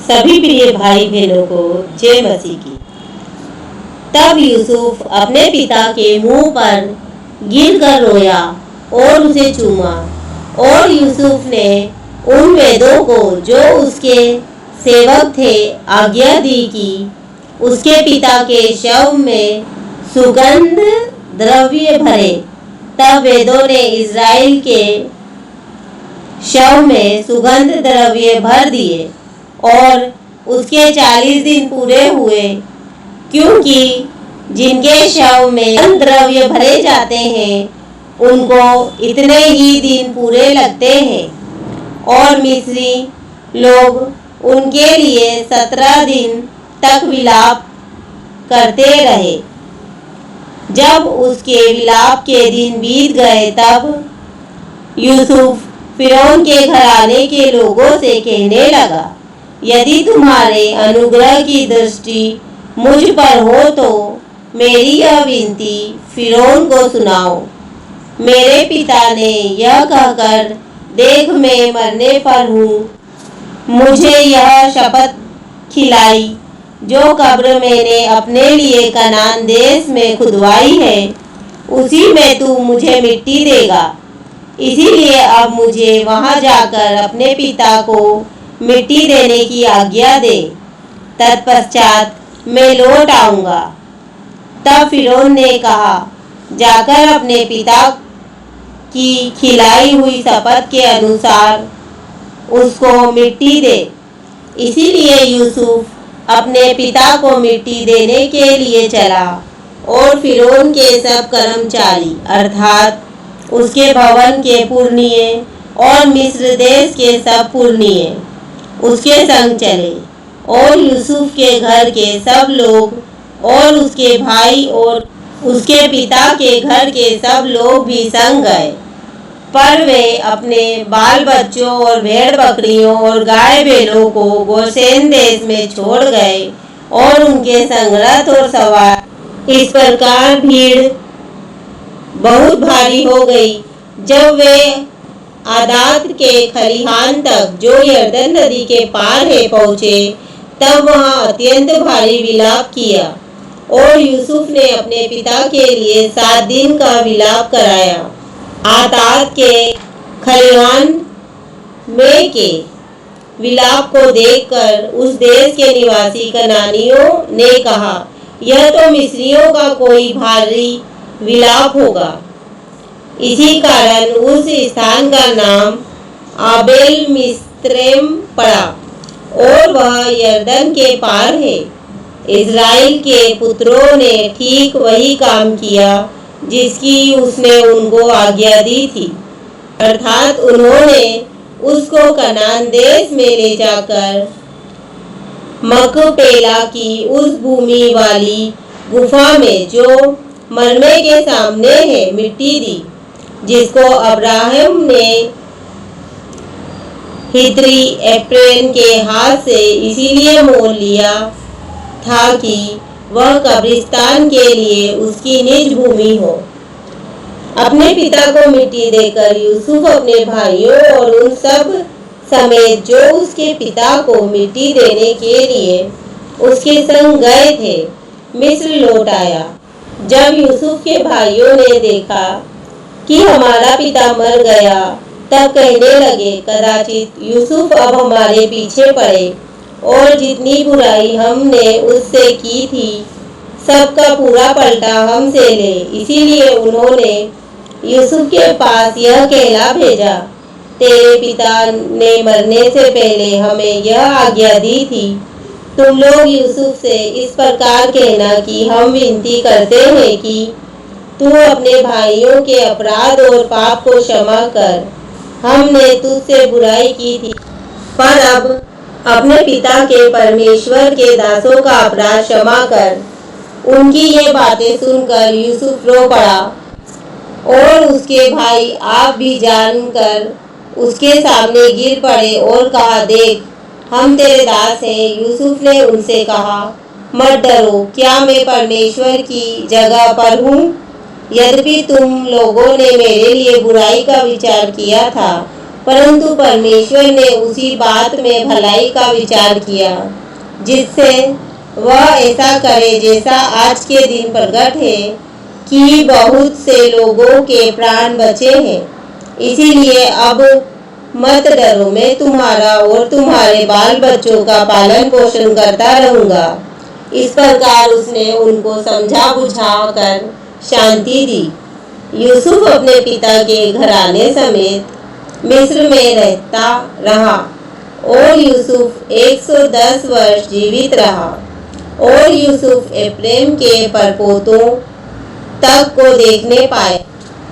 सभी प्रिय भाई बहनों को जय मसीह की। तब यूसुफ अपने पिता के मुंह पर गिरकर रोया और उसे चूमा, और यूसुफ ने उन वेदों को जो उसके सेवक थे आज्ञा दी कि उसके पिता के शव में सुगंध द्रव्य भरे। तब वेदों ने इज़राइल के शव में सुगंध द्रव्य भर दिए और उसके 40 दिन पूरे हुए, क्योंकि जिनके शव में द्रव्य भरे जाते हैं उनको इतने ही दिन पूरे लगते हैं। और मिस्री लोग उनके लिए 17 दिन तक विलाप करते रहे। जब उसके विलाप के दिन बीत गए, तब यूसुफ फिरौन के घराने के लोगों से कहने लगा, यदि तुम्हारे अनुग्रह की दृष्टि मुझ पर हो तो मेरी यह विनती फिरौन को सुनाओ। मेरे पिता ने यह कहकर, देख मैं मरने पर हूँ, मुझे यह शपथ खिलाई, जो कब्र मैंने अपने लिए कनान देश में खुदवाई है उसी में तू मुझे मिट्टी देगा। इसीलिए अब मुझे वहाँ जाकर अपने पिता को मिट्टी देने की आज्ञा दे, तत्पश्चात मैं लौट आऊँगा। तब फिरौन ने कहा, जाकर अपने पिता की खिलाई हुई शपथ के अनुसार उसको मिट्टी दे। इसीलिए यूसुफ अपने पिता को मिट्टी देने के लिए चला, और फिरौन के सब कर्मचारी अर्थात उसके भवन के पुरनिये और मिस्र देश के सब पुरनिये उसके संग चले, और यूसुफ के घर के सब लोग और उसके भाई और उसके पिता के घर के सब लोग भी संग गए। पर वे अपने बाल बच्चों और भेड़ बकरियों और गाय बैलों को गोशेन देश में छोड़ गए, और उनके संग रथ और सवार। इस प्रकार भीड़ बहुत भारी हो गई। जब वे आदाद के खलिहान तक, जो यरदन नदी के पार है, पहुँचे, तब वहाँ अत्यंत भारी विलाप किया, और यूसुफ ने अपने पिता के लिए 7 दिन का विलाप कराया। आदाद के खलिहान में के विलाप को देखकर उस देश के निवासी कनानियों ने कहा, यह तो मिस्रियों का कोई भारी विलाप होगा। इसी कारण उस स्थान का नाम आबेल मिस्त्रेम पड़ा, और वह यरदन के पार है। इज़राइल के पुत्रों ने ठीक वही काम किया जिसकी उसने उनको आज्ञा दी थी, अर्थात उन्होंने उसको कनान देश में ले जाकर मकपेला की उस भूमि वाली गुफा में, जो मरमे के सामने है, मिट्टी दी, जिसको अब्राहम ने हित्री एप्रैन के हाथ से इसीलिए मोल लिया था कि वह कब्रिस्तान के लिए उसकी निज भूमि हो। अपने पिता को मिट्टी देकर यूसुफ अपने भाइयों और उन सब समेत जो उसके पिता को मिट्टी देने के लिए उसके संग गए थे, मिस्र लौट आया। जब यूसुफ के भाइयों ने देखा कि हमारा पिता मर गया, तब कहने लगे, कदाचित यूसुफ अब हमारे पीछे पड़े और जितनी बुराई हमने उससे की थी सबका पूरा पलटा हमसे ले। इसीलिए उन्होंने यूसुफ के पास यह कहला भेजा, तेरे पिता ने मरने से पहले हमें यह आज्ञा दी थी, तुम लोग यूसुफ से इस प्रकार कहना कि हम विनती करते हैं कि तू अपने भाइयों के अपराध और पाप को क्षमा कर। हमने तुझसे बुराई की थी, पर अब अपने पिता के परमेश्वर के दासों का अपराध क्षमा कर। उनकी ये बातें सुनकर यूसुफ रो पड़ा, और उसके भाई आप भी जानकर उसके सामने गिर पड़े और कहा, देख हम तेरे दास हैं। यूसुफ ने उनसे कहा, मत डरो, क्या मैं परमेश्वर की जगह पर हूँ? यद्यपि तुम लोगों ने मेरे लिए बुराई का विचार किया था, परंतु परमेश्वर ने उसी बात में भलाई का विचार किया, जिससे वह ऐसा करे जैसा आज के दिन प्रकट है कि बहुत से लोगों के प्राण बचे हैं। इसीलिए अब मत डरो, मैं तुम्हारा और तुम्हारे बाल बच्चों का पालन पोषण करता रहूंगा। इस प्रकार उसने उनको समझा बुझा कर शांति दी। यूसुफ अपने पिता के घराने समेत मिस्र में रहता रहा और यूसुफ 110 वर्ष जीवित रहा। और यूसुफ एफ्रेम के परपोतों तक को देखने पाए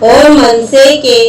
और मनसे के